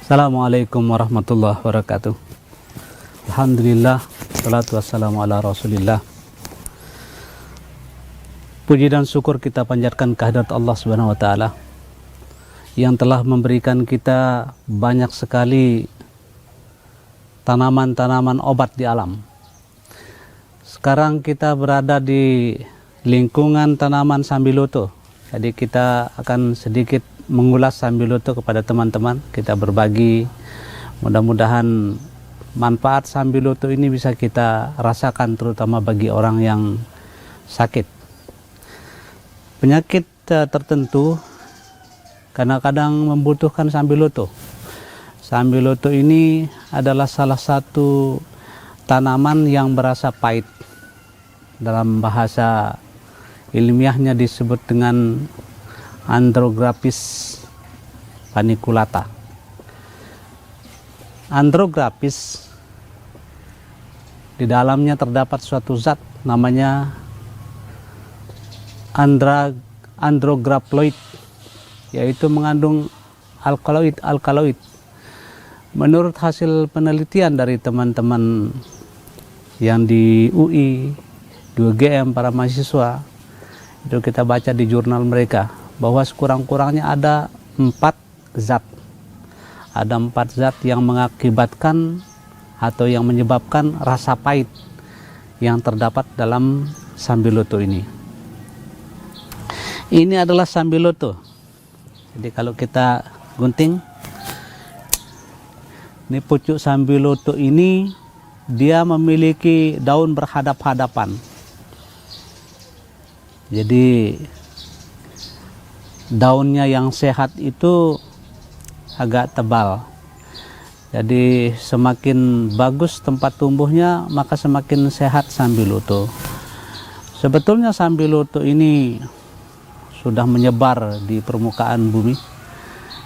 Assalamualaikum warahmatullahi wabarakatuh. Alhamdulillah, salatu wassalamu ala rasulillah. Puji dan syukur kita panjatkan kehadirat Allah Subhanahu wa ta'ala yang telah memberikan kita banyak sekali tanaman-tanaman obat di alam. Sekarang kita berada di lingkungan tanaman sambiloto. Jadi kita akan sedikit mengulas sambiloto kepada teman-teman. Kita berbagi, mudah-mudahan manfaat sambiloto ini bisa kita rasakan, terutama bagi orang yang sakit. Penyakit tertentu kadang-kadang membutuhkan sambiloto. Sambiloto ini adalah salah satu tanaman yang berasa pahit. Dalam bahasa ilmiahnya disebut dengan Andrographis paniculata. Andrographis, di dalamnya terdapat suatu zat namanya andrograploid, yaitu mengandung alkaloid. Menurut hasil penelitian dari teman-teman yang di UI, di UGM, para mahasiswa, itu kita baca di jurnal mereka bahwa sekurang-kurangnya ada 4 zat. Ada 4 zat yang mengakibatkan atau yang menyebabkan rasa pahit yang terdapat dalam sambiloto ini. Ini adalah sambiloto. Jadi kalau kita gunting, ini pucuk sambiloto ini dia memiliki daun berhadap-hadapan. Jadi daunnya yang sehat itu agak tebal. Jadi semakin bagus tempat tumbuhnya, maka semakin sehat sambiloto. Sebetulnya sambiloto ini sudah menyebar di permukaan bumi.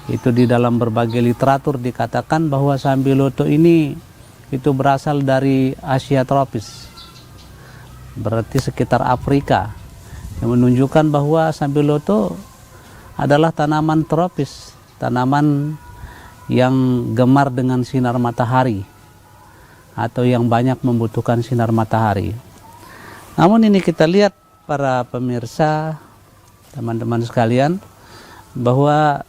Itu di dalam berbagai literatur dikatakan bahwa sambiloto ini itu berasal dari Asia tropis, berarti sekitar Afrika, yang menunjukkan bahwa sambiloto adalah tanaman tropis, tanaman yang gemar dengan sinar matahari atau yang banyak membutuhkan sinar matahari. Namun ini kita lihat para pemirsa, teman-teman sekalian, bahwa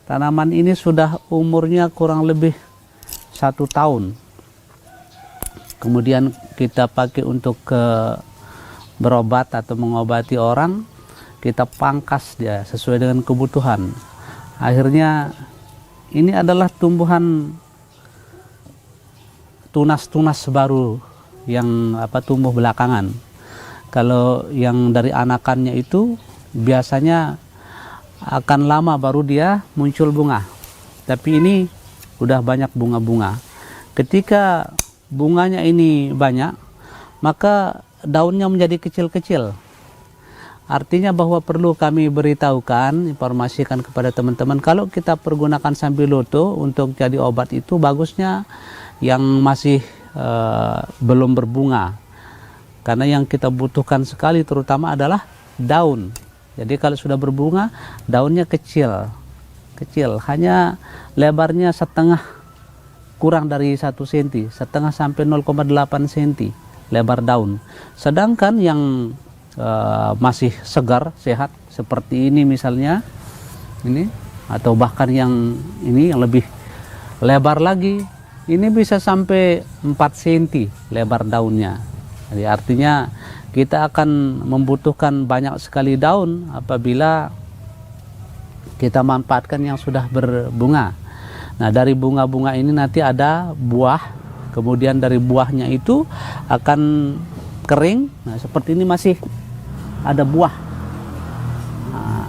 tanaman ini sudah umurnya kurang lebih 1 tahun. Kemudian kita pakai untuk berobat atau mengobati orang, kita pangkas dia sesuai dengan kebutuhan. Akhirnya ini adalah tumbuhan tunas-tunas baru yang tumbuh belakangan. Kalau yang dari anakannya itu biasanya akan lama baru dia muncul bunga. Tapi ini udah banyak bunga-bunga. Ketika bunganya ini banyak, maka daunnya menjadi kecil-kecil. Artinya bahwa perlu kami beritahukan, informasikan kepada teman-teman, kalau kita pergunakan sambiloto untuk jadi obat itu bagusnya yang masih belum berbunga. Karena yang kita butuhkan sekali terutama adalah daun. Jadi kalau sudah berbunga, daunnya kecil, hanya lebarnya setengah, kurang dari 1 cm, setengah sampai 0,8 cm lebar daun. Sedangkan yang masih segar, sehat, seperti ini misalnya, ini, atau bahkan yang ini yang lebih lebar lagi, ini bisa sampai 4 cm lebar daunnya. Jadi artinya kita akan membutuhkan banyak sekali daun apabila kita manfaatkan yang sudah berbunga. Nah, dari bunga-bunga ini nanti ada buah, kemudian dari buahnya itu akan kering. Nah, seperti ini masih ada buah. Nah,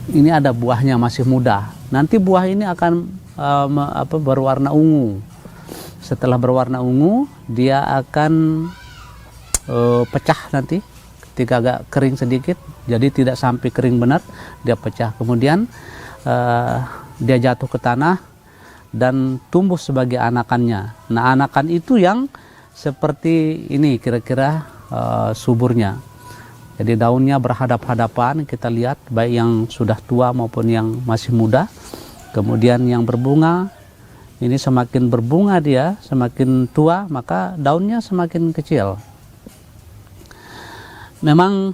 ini ada buahnya masih muda. Nanti buah ini akan berwarna ungu. Setelah berwarna ungu, dia akan pecah nanti ketika agak kering sedikit, jadi tidak sampai kering benar, dia pecah. Kemudian dia jatuh ke tanah dan tumbuh sebagai anakannya. Nah, anakan itu yang seperti ini kira-kira suburnya. Jadi daunnya berhadap-hadapan, kita lihat baik yang sudah tua maupun yang masih muda. Kemudian yang berbunga, ini semakin berbunga dia, semakin tua, maka daunnya semakin kecil. Memang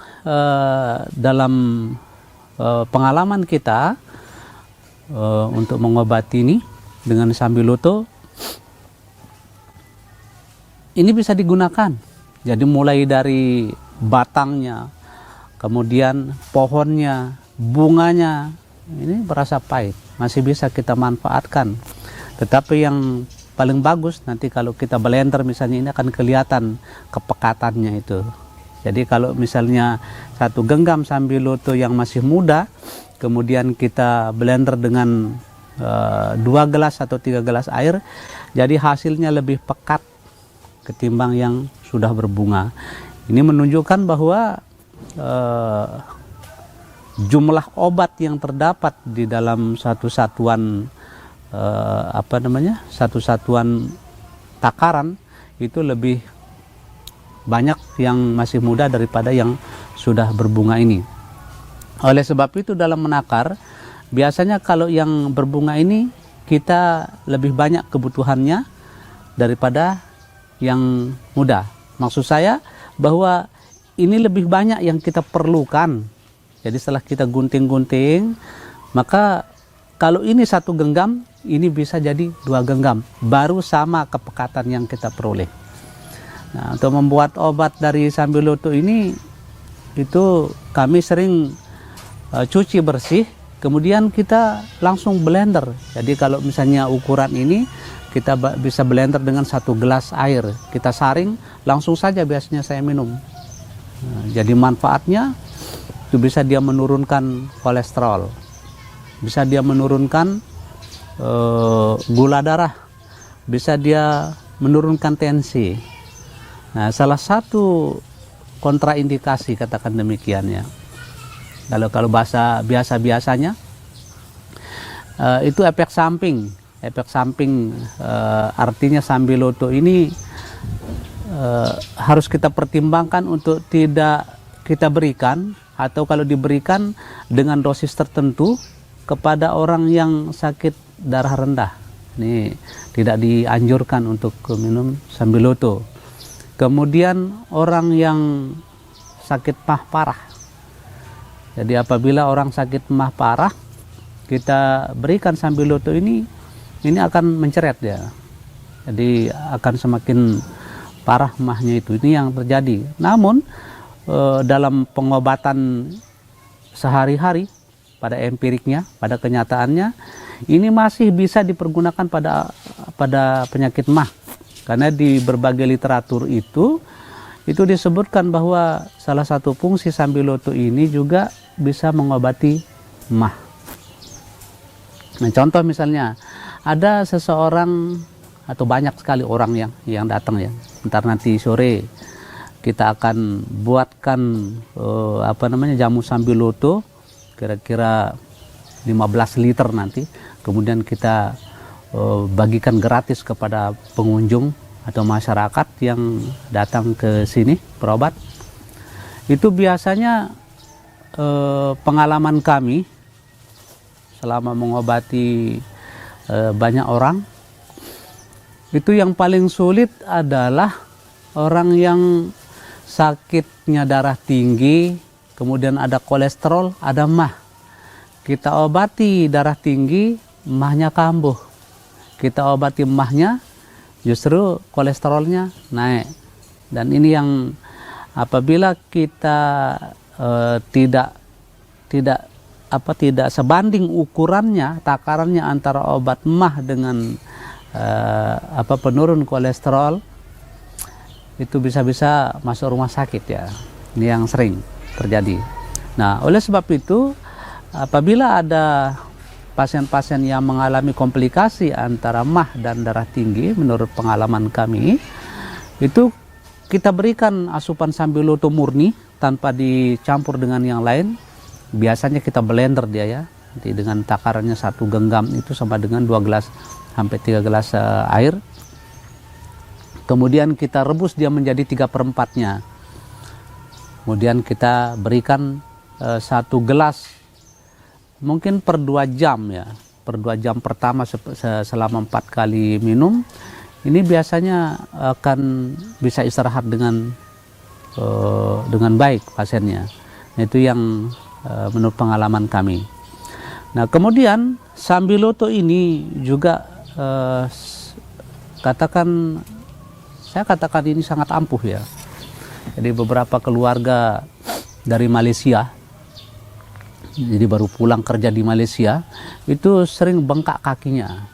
dalam pengalaman kita untuk mengobati ini dengan sambiloto, ini bisa digunakan. Jadi mulai dari batangnya, kemudian pohonnya, bunganya, ini berasa pahit, masih bisa kita manfaatkan. Tetapi yang paling bagus nanti kalau kita blender misalnya, ini akan kelihatan kepekatannya itu. Jadi kalau misalnya satu genggam sambiloto yang masih muda, kemudian kita blender dengan 2 gelas atau 3 gelas air, jadi hasilnya lebih pekat ketimbang yang sudah berbunga. Ini menunjukkan bahwa jumlah obat yang terdapat di dalam satu satuan satu satuan takaran itu lebih banyak yang masih muda daripada yang sudah berbunga ini. Oleh sebab itu dalam menakar, biasanya kalau yang berbunga ini kita lebih banyak kebutuhannya daripada yang muda. Maksud saya bahwa ini lebih banyak yang kita perlukan. Jadi setelah kita gunting-gunting, maka kalau ini 1 genggam, ini bisa jadi 2 genggam, baru sama kepekatan yang kita peroleh. Nah, untuk membuat obat dari sambiloto ini, itu kami sering cuci bersih, kemudian kita langsung blender. Jadi kalau misalnya ukuran ini, kita bisa blender dengan 1 gelas air, kita saring, langsung saja biasanya saya minum. Nah, jadi manfaatnya itu bisa dia menurunkan kolesterol, bisa dia menurunkan gula darah, bisa dia menurunkan tensi. Nah, salah satu kontraindikasi, katakan demikian ya, kalau bahasa biasanya itu efek samping. Efek samping artinya sambiloto ini harus kita pertimbangkan untuk tidak kita berikan, atau kalau diberikan dengan dosis tertentu kepada orang yang sakit darah rendah. Ini tidak dianjurkan untuk minum sambiloto. Kemudian orang yang sakit mah parah. Jadi apabila orang sakit mah parah, kita berikan sambiloto ini akan menceret ya. Jadi akan semakin parah mahnya itu. Ini yang terjadi. Namun dalam pengobatan sehari-hari, pada empiriknya, pada kenyataannya, ini masih bisa dipergunakan pada penyakit mah. Karena di berbagai literatur itu disebutkan bahwa salah satu fungsi sambiloto ini juga bisa mengobati mah. Nah, contoh misalnya ada seseorang atau banyak sekali orang yang datang ya. Ntar nanti sore kita akan buatkan jamu sambiloto kira-kira 15 liter nanti, kemudian kita bagikan gratis kepada pengunjung atau masyarakat yang datang ke sini berobat. Itu biasanya pengalaman kami selama mengobati banyak orang, itu yang paling sulit adalah orang yang sakitnya darah tinggi, kemudian ada kolesterol, ada mah. Kita obati darah tinggi, mahnya kambuh. Kita obati mahnya, justru kolesterolnya naik. Dan ini yang apabila kita tidak sebanding ukurannya, takarannya antara obat mah dengan penurun kolesterol, itu bisa-bisa masuk rumah sakit ya. Ini yang sering terjadi. Nah, oleh sebab itu, apabila ada pasien-pasien yang mengalami komplikasi antara mah dan darah tinggi, menurut pengalaman kami, itu kita berikan asupan sambiloto murni tanpa dicampur dengan yang lain. Biasanya kita blender dia ya. Jadi dengan takarannya 1 genggam itu sama dengan 2 gelas sampai 3 gelas air. Kemudian kita rebus dia menjadi 3/4-nya. Kemudian kita berikan 1 gelas mungkin per 2 jam ya. Per 1/2 jam pertama selama 4 kali minum, ini biasanya akan bisa istirahat dengan baik pasiennya. Nah, itu yang menurut pengalaman kami. Nah, kemudian Sambiloto ini juga saya katakan ini sangat ampuh ya. Jadi beberapa keluarga dari Malaysia, jadi baru pulang kerja di Malaysia, itu sering bengkak kakinya.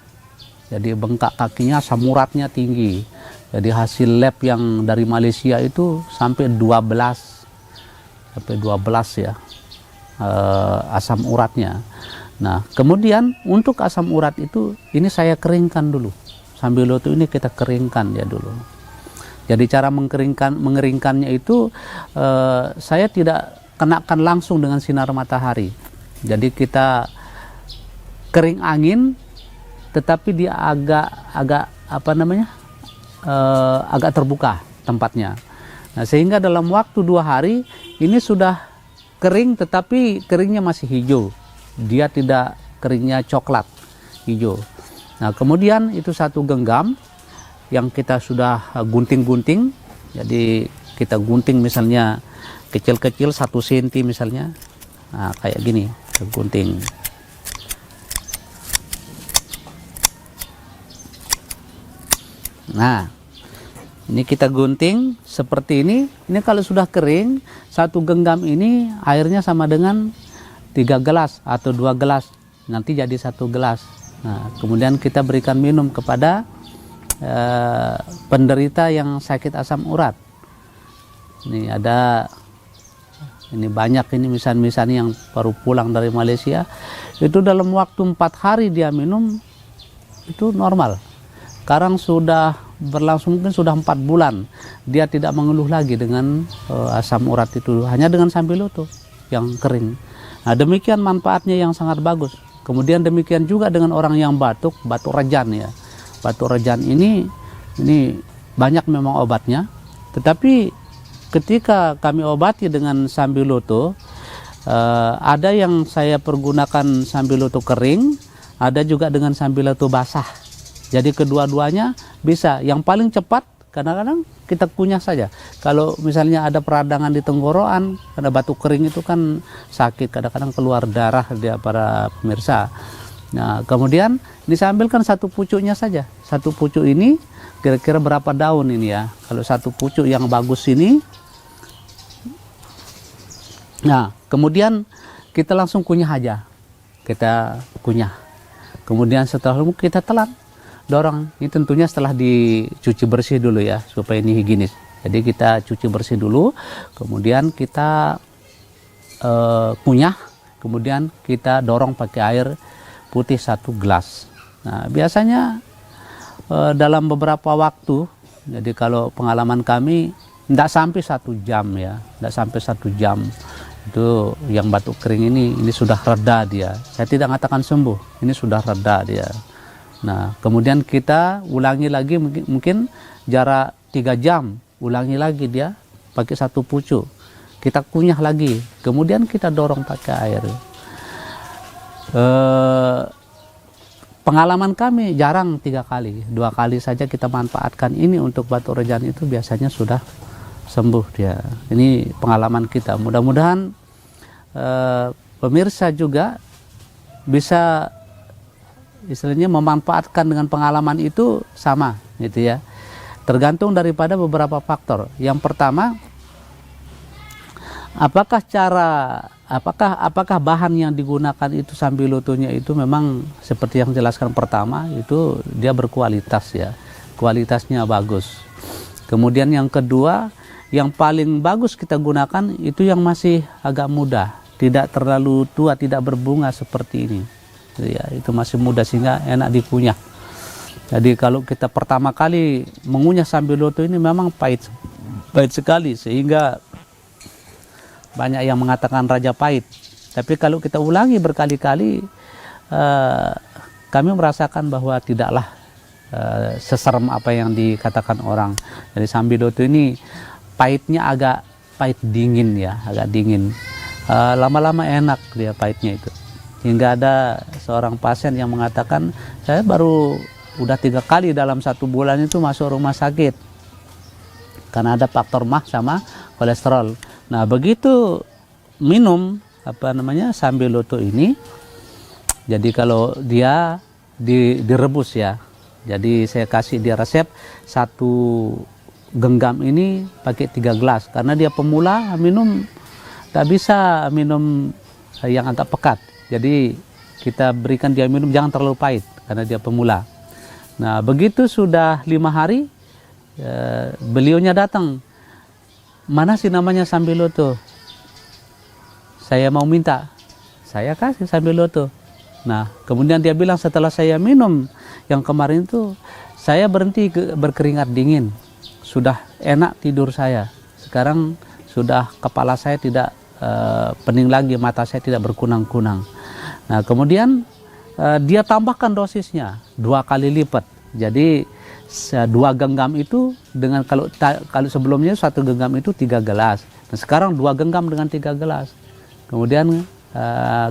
Jadi bengkak kakinya, asam uratnya tinggi. Jadi hasil lab yang dari Malaysia itu sampai 12 ya asam uratnya. Nah, kemudian untuk asam urat itu, ini saya keringkan dulu. Sambiloto ini kita keringkan ya dulu. Jadi cara mengeringkannya itu saya tidak kenakan langsung dengan sinar matahari. Jadi kita kering angin, tetapi dia agak terbuka tempatnya. Nah, sehingga dalam waktu 2 hari ini sudah kering, tetapi keringnya masih hijau. Dia tidak keringnya coklat hijau. Nah, kemudian itu 1 genggam yang kita sudah gunting-gunting. Jadi kita gunting misalnya kecil-kecil 1 cm misalnya. Nah, kayak gini, kita gunting. Nah, ini kita gunting seperti ini. Ini kalau sudah kering, 1 genggam ini airnya sama dengan 3 gelas atau 2 gelas. Nanti jadi 1 gelas. Nah, kemudian kita berikan minum kepada penderita yang sakit asam urat. Ini banyak ini misalnya yang baru pulang dari Malaysia, itu dalam waktu 4 hari dia minum itu normal. Sekarang sudah berlangsung mungkin sudah 4 bulan, dia tidak mengeluh lagi dengan asam urat itu, hanya dengan Sambiloto yang kering. Nah, demikian manfaatnya yang sangat bagus. Kemudian demikian juga dengan orang yang batuk rejan ya. Batuk rejan ini banyak memang obatnya, tetapi ketika kami obati dengan Sambiloto, ada yang saya pergunakan Sambiloto kering, ada juga dengan Sambiloto basah. Jadi kedua-duanya bisa. Yang paling cepat kadang-kadang kita kunyah saja. Kalau misalnya ada peradangan di tenggorokan, karena batuk kering itu kan sakit, kadang-kadang keluar darah dia para pemirsa. Nah, kemudian disambilkan 1 pucuknya saja. 1 pucuk ini kira-kira berapa daun ini ya. Kalau 1 pucuk yang bagus ini. Nah, kemudian kita langsung kunyah aja. Kita kunyah. Kemudian setelah itu kita telan, dorong. Ini tentunya setelah dicuci bersih dulu ya, supaya ini higienis. Jadi kita cuci bersih dulu, kemudian kita kunyah, kemudian kita dorong pakai air putih 1 gelas. Nah, biasanya dalam beberapa waktu, jadi kalau pengalaman kami tidak sampai 1 jam ya, tidak sampai 1 jam itu yang batuk kering ini sudah reda dia. Saya tidak mengatakan sembuh, ini sudah reda dia. Nah, kemudian kita ulangi lagi mungkin jarak 3 jam, ulangi lagi dia pakai 1 pucuk. Kita kunyah lagi, kemudian kita dorong pakai air. Pengalaman kami jarang 3 kali, 2 kali saja kita manfaatkan ini untuk batuk rejan itu biasanya sudah sembuh dia. Ini pengalaman kita. Mudah-mudahan pemirsa juga bisa istilahnya memanfaatkan dengan pengalaman itu sama gitu ya. Tergantung daripada beberapa faktor. Yang pertama, apakah bahan yang digunakan itu Sambilotonya itu memang seperti yang jelaskan pertama, itu dia berkualitas ya, kualitasnya bagus. Kemudian yang kedua, yang paling bagus kita gunakan itu yang masih agak muda, tidak terlalu tua, tidak berbunga seperti ini ya, itu masih muda sehingga enak dikunyah. Jadi kalau kita pertama kali mengunyah Sambiloto ini memang pahit sekali, sehingga banyak yang mengatakan raja pahit. Tapi kalau kita ulangi berkali-kali, kami merasakan bahwa tidaklah seserem apa yang dikatakan orang. Jadi Sambiloto ini pahitnya agak pahit dingin ya, agak dingin. Lama-lama enak dia pahitnya itu. hingga ada seorang pasien yang mengatakan, saya baru udah 3 kali dalam 1 bulan itu masuk rumah sakit karena ada faktor mah sama kolesterol. Nah, begitu minum sambiloto ini, jadi kalau dia direbus ya, jadi saya kasih dia resep 1 genggam ini pakai 3 gelas, karena dia pemula minum tak bisa minum yang agak pekat. Jadi kita berikan dia minum jangan terlalu pahit karena dia pemula. Nah, begitu sudah 5 hari, beliaunya datang, mana sih namanya sambiloto? Saya mau minta, saya kasih sambiloto. Nah, kemudian dia bilang setelah saya minum yang kemarin itu, saya berhenti berkeringat dingin, sudah enak tidur saya. Sekarang sudah kepala saya tidak pening lagi, mata saya tidak berkunang-kunang. Nah, kemudian dia tambahkan dosisnya 2 kali lipat. Jadi 2 genggam itu dengan kalau sebelumnya 1 genggam itu 3 gelas. Nah, sekarang 2 genggam dengan 3 gelas. Kemudian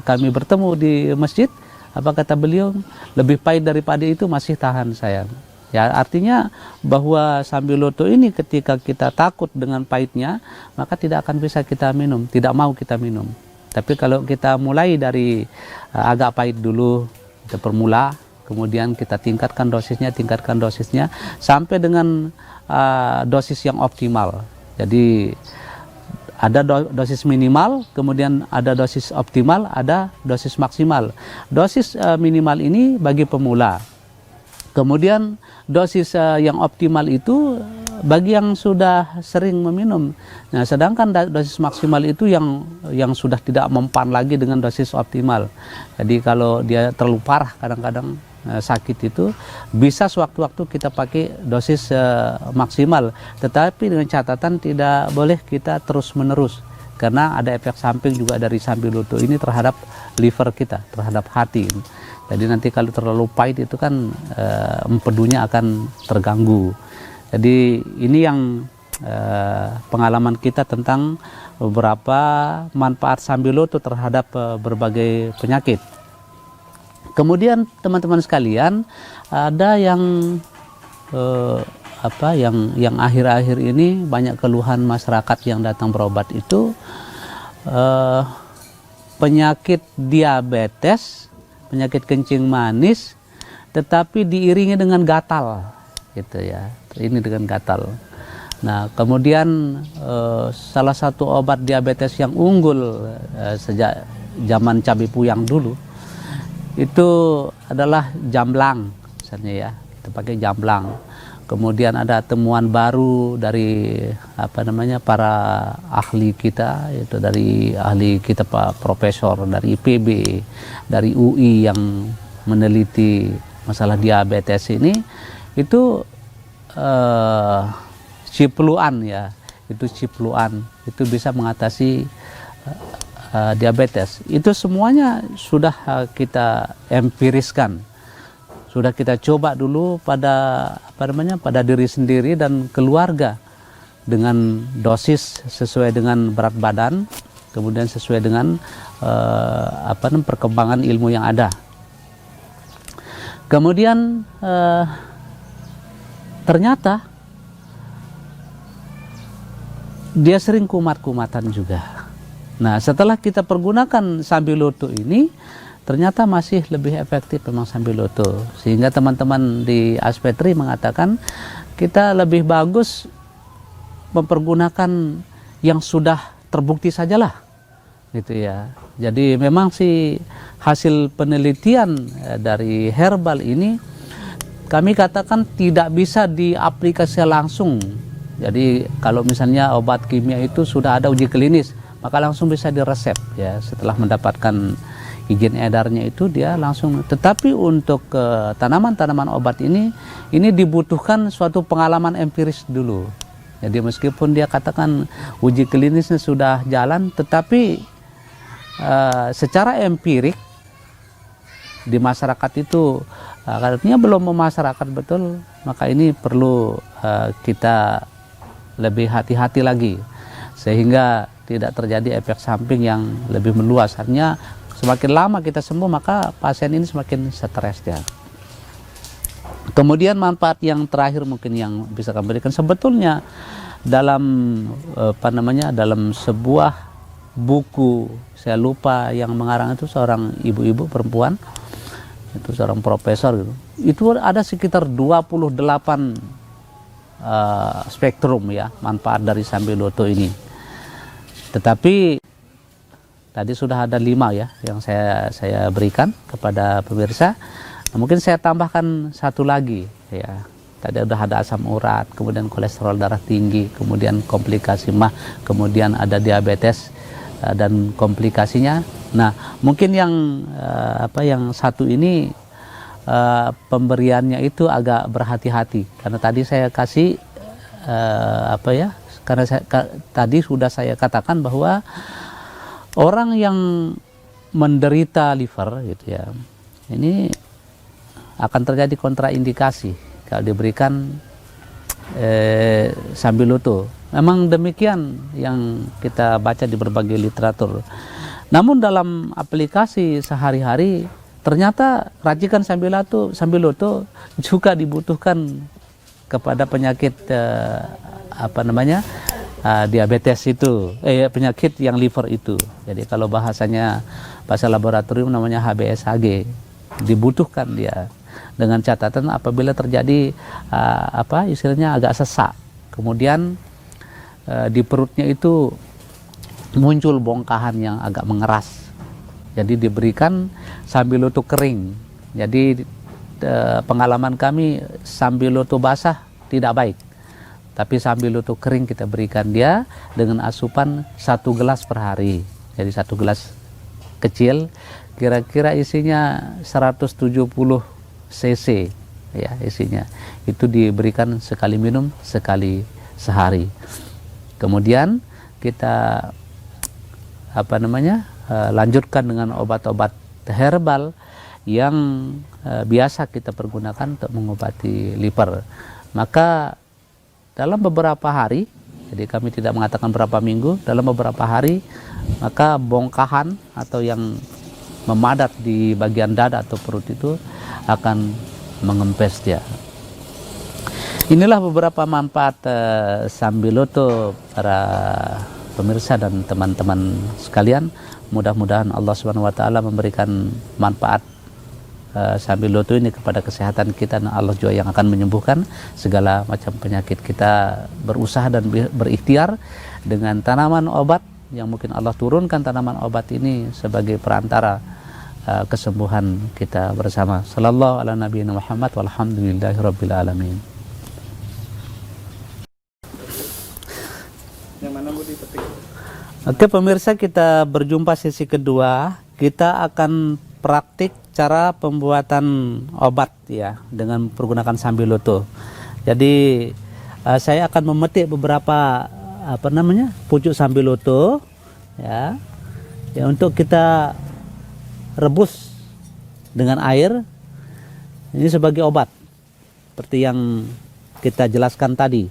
kami bertemu di masjid, apa kata beliau, lebih pahit daripada itu masih tahan saya. Ya, artinya bahwa sambiloto ini ketika kita takut dengan pahitnya, maka tidak akan bisa kita minum, tidak mau kita minum. Tapi kalau kita mulai dari agak pahit dulu, kita permula, kemudian kita tingkatkan dosisnya sampai dengan dosis yang optimal. Jadi ada dosis minimal, kemudian ada dosis optimal, ada dosis maksimal. Dosis minimal ini bagi pemula. Kemudian dosis yang optimal itu bagi yang sudah sering meminum. Nah, sedangkan dosis maksimal itu yang sudah tidak mempan lagi dengan dosis optimal. Jadi kalau dia terlalu parah kadang-kadang sakit itu, bisa sewaktu-waktu kita pakai dosis maksimal. Tetapi dengan catatan tidak boleh kita terus-menerus, karena ada efek samping juga dari sambiloto ini terhadap liver kita, terhadap hati. Jadi nanti kalau terlalu pahit itu kan empedunya akan terganggu. Jadi ini yang pengalaman kita tentang beberapa manfaat sambiloto terhadap berbagai penyakit. Kemudian teman-teman sekalian, ada yang yang akhir-akhir ini banyak keluhan masyarakat yang datang berobat itu penyakit diabetes, penyakit kencing manis, tetapi diiringi dengan gatal, gitu ya. Ini dengan gatal. Nah, kemudian salah satu obat diabetes yang unggul sejak zaman Cabe Puyang dulu itu adalah jamblang, misalnya ya, kita pakai jamblang. Kemudian ada temuan baru dari para ahli kita, yaitu dari ahli kita Pak Profesor dari IPB, dari UI yang meneliti masalah diabetes ini, itu cipluan ya, itu cipluan itu bisa mengatasi diabetes. Itu semuanya sudah kita empiriskan, sudah kita coba dulu pada pada diri sendiri dan keluarga dengan dosis sesuai dengan berat badan, kemudian sesuai dengan perkembangan ilmu yang ada. Kemudian ternyata dia sering kumat-kumatan juga. Nah, setelah kita pergunakan sambiloto ini, ternyata masih lebih efektif memang sambiloto. Sehingga teman-teman di Aspetri mengatakan kita lebih bagus mempergunakan yang sudah terbukti sajalah, gitu ya. Jadi memang sih hasil penelitian dari herbal ini kami katakan tidak bisa diaplikasikan langsung. Jadi kalau misalnya obat kimia itu sudah ada uji klinis, maka langsung bisa diresep ya, setelah mendapatkan izin edarnya itu dia langsung. Tetapi untuk tanaman-tanaman obat ini dibutuhkan suatu pengalaman empiris dulu. Jadi meskipun dia katakan uji klinisnya sudah jalan, tetapi secara empirik di masyarakat itu artinya belum memasyarakat betul, maka ini perlu kita lebih hati-hati lagi sehingga tidak terjadi efek samping yang lebih meluas. Artinya Semakin lama kita sembuh, maka pasien ini semakin stres ya. Kemudian manfaat yang terakhir mungkin yang bisa kami berikan, sebetulnya dalam dalam sebuah buku, saya lupa yang mengarang itu seorang ibu-ibu perempuan, itu seorang profesor gitu. Itu ada sekitar 28 spektrum ya manfaat dari sambiloto ini. Tetapi tadi sudah ada 5 ya yang saya berikan kepada pemirsa. Nah, mungkin saya tambahkan satu lagi ya. Tadi sudah ada asam urat, kemudian kolesterol darah tinggi, kemudian komplikasi mah, kemudian ada diabetes dan komplikasinya. Nah, mungkin yang yang satu ini pemberiannya itu agak berhati-hati, karena tadi saya kasih karena tadi sudah saya katakan bahwa orang yang menderita liver gitu ya, ini akan terjadi kontraindikasi kalau diberikan sambiloto. Memang demikian yang kita baca di berbagai literatur. Namun dalam aplikasi sehari-hari ternyata racikan sambiloto juga dibutuhkan kepada penyakit diabetes itu, penyakit yang liver itu. Jadi kalau bahasa laboratorium namanya HBsAg, dibutuhkan dia, dengan catatan apabila terjadi istilahnya agak sesak, kemudian di perutnya itu muncul bongkahan yang agak mengeras, jadi diberikan sambiloto kering. Jadi pengalaman kami, sambiloto basah tidak baik, tapi sambiloto kering kita berikan dia dengan asupan 1 gelas per hari. Jadi 1 gelas kecil, kira-kira isinya 170 cc ya isinya. Itu diberikan sekali minum, sekali sehari. Kemudian kita lanjutkan dengan obat-obat herbal yang biasa kita pergunakan untuk mengobati liver. Maka dalam beberapa hari, jadi kami tidak mengatakan berapa minggu, dalam beberapa hari maka bongkahan atau yang memadat di bagian dada atau perut itu akan mengempes dia. Inilah beberapa manfaat sambiloto para pemirsa dan teman-teman sekalian. Mudah-mudahan Allah SWT memberikan manfaat sambiloto ini kepada kesehatan kita, dan Allah juga yang akan menyembuhkan segala macam penyakit. Kita berusaha dan berikhtiar dengan tanaman obat yang mungkin Allah turunkan tanaman obat ini sebagai perantara kesembuhan kita bersama. Sallallahu ala nabiyina Muhammad walhamdulillahi rabbil alamin. Yang mana mau dipetik? Oke pemirsa, kita berjumpa sesi kedua. Kita akan praktik cara pembuatan obat ya dengan menggunakan sambiloto. Jadi saya akan memetik beberapa pucuk sambiloto ya untuk kita rebus dengan air ini sebagai obat seperti yang kita jelaskan tadi.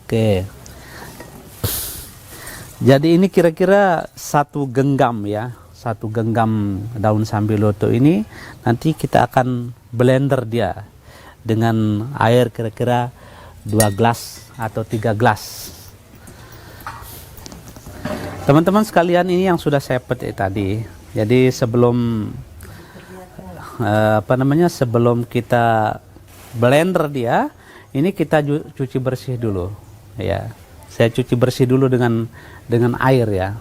Oke, jadi ini kira-kira 1 genggam ya, 1 genggam daun sambiloto ini nanti kita akan blender dia dengan air kira-kira 2 gelas atau 3 gelas. Teman-teman sekalian, ini yang sudah saya petik tadi. Jadi sebelum sebelum kita blender dia, ini kita cuci bersih dulu ya. Saya cuci bersih dulu dengan air ya.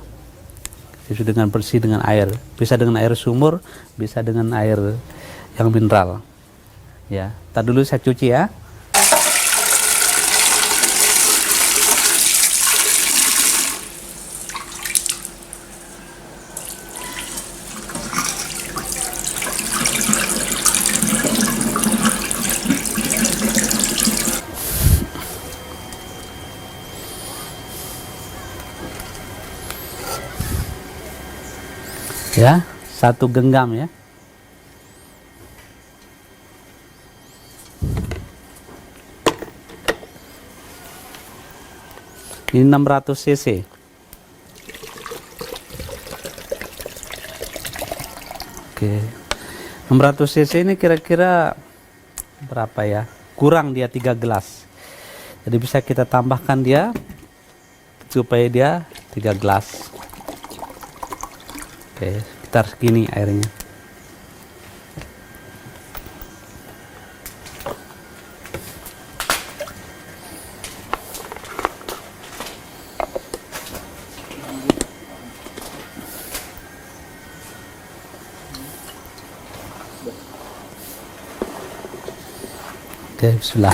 Cuci dengan bersih dengan air. Bisa dengan air sumur, bisa dengan air yang mineral. Ya, tar dulu saya cuci ya. Ya, 1 genggam ya. Ini 600 cc. Oke. 600 cc ini kira-kira berapa ya? Kurang dia 3 gelas. Jadi bisa kita tambahkan dia supaya dia 3 gelas. Oke, sekitar segini airnya. Oke, bismillah.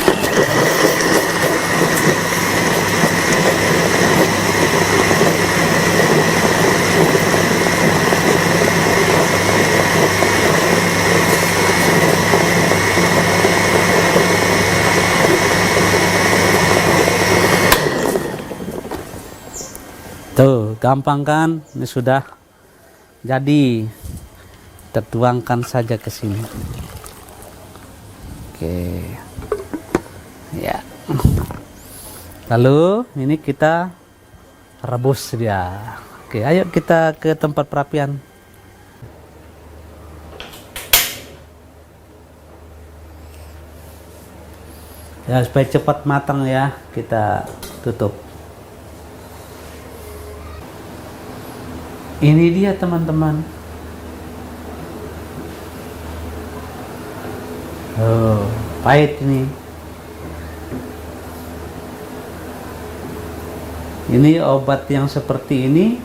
Tuh, gampang kan? Ini sudah jadi. Kita tuangkan saja ke sini. Oke. Ya. Lalu ini kita rebus dia. Oke, ayo kita ke tempat perapian. Ya, supaya cepat matang ya, kita tutup. Ini dia teman-teman. Oh, pahit ini. Ini obat yang seperti ini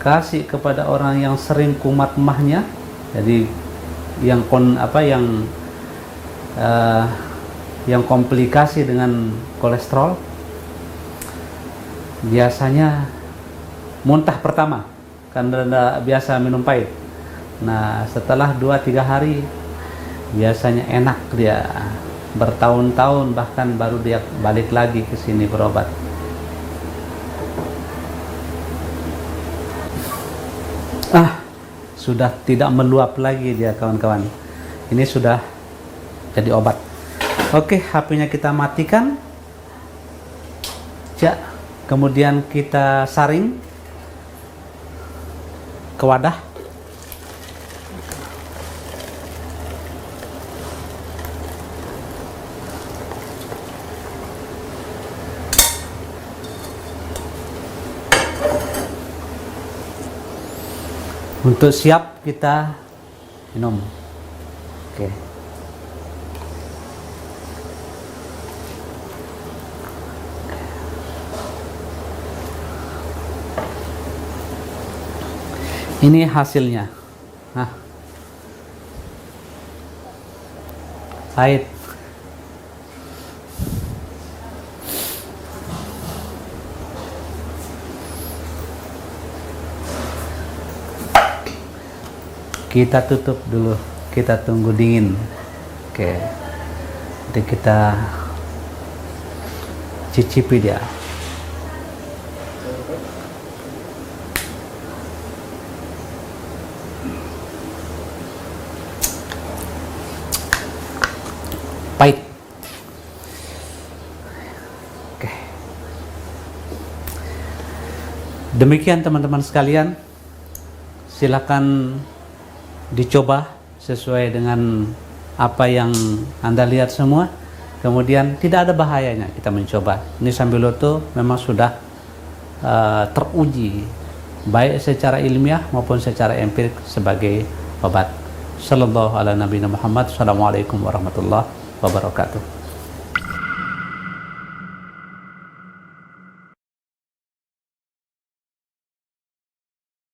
kasih kepada orang yang sering kumat mahnya. Jadi yang yang komplikasi dengan kolesterol, biasanya muntah pertama karena biasa minum pahit. Nah, setelah 2-3 hari biasanya enak, dia bertahun-tahun bahkan baru dia balik lagi ke sini berobat. Sudah tidak meluap lagi dia kawan-kawan. Ini sudah jadi obat. Oke, HP-nya kita matikan. Ya, kemudian kita saring ke wadah. Untuk siap kita minum. Oke. Ini hasilnya. Nah, pahit. Kita tutup dulu, kita tunggu dingin. Oke, jadi kita cicipi dia. Pahit. Oke. Demikian teman-teman sekalian, silakan dicoba sesuai dengan apa yang Anda lihat semua. Kemudian tidak ada bahayanya kita mencoba. Ini Sambiloto memang sudah teruji baik secara ilmiah maupun secara empirik sebagai obat. Sallallahu ala nabiyina Muhammad. Assalamualaikum warahmatullahi wabarakatuh.